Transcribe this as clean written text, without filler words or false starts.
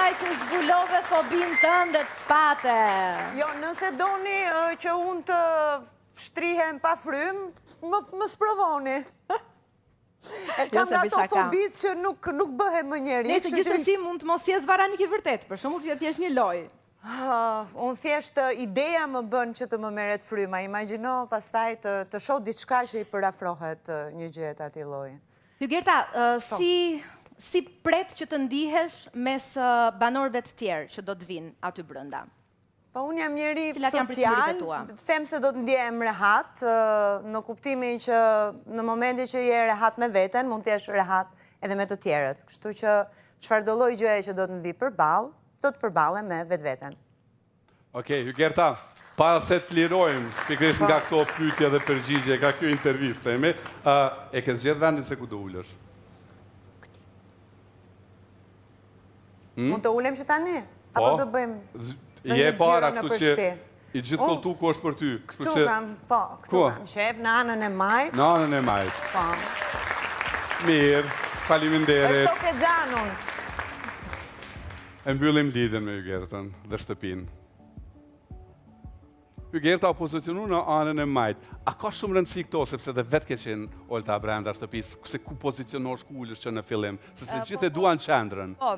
asaj që zbulove fobin tënde të shpate. Jo, nëse doni që unë të shtrihem pa frym, më sprovoni. E kam në ato fobit që nuk bëhe më njeri. Nëse gjithsesi mund të mos jes Varanik i vërtet, për shembull që t'jesh një loj. Unë thjesht ideja më bën që të më merret fryma. Imagjino pastaj të shoh diçka që i përafrohet një gjë të atij lloji. Hygerta, si pret që të ndihesh mes banorëve të tjerë që do të vinë aty brenda? Po unë jam njeri social, them se do të ndjehem rehat, në kuptimin që në momentin që je rehat me veten, mund të jesh rehat edhe me të tjerët. Kështu që çfarëdo lloj gjëje që do të mbi përballë, do të përballem me vetveten. Okej, Hygerta, para se të lirojmë, pikërisht nga këto pyetje dhe përgjigje, nga kjo intervistë, e ke zgjedhur vendin se ku do ulesh? Mund të ulem që tani? Apo do bëjmë je para, kështu që i gjithë koltuku është për ty. Këtu kam, po, këtu kam shef, në anën e majt. Në anën e majt. Po. Mirë, faleminderit. Është toke xanun. E mbyllim lidhjen me Hygertën dhe shtëpinë. Hygerta u pozicionu në anën e majt. A ka shumë rëndësi këto, sepse dhe vetë ke qenë Olta brenda shtëpisë, se ku pozicionosh, ku ulesh që në fillim, se gjithë e duan qendrën. Po,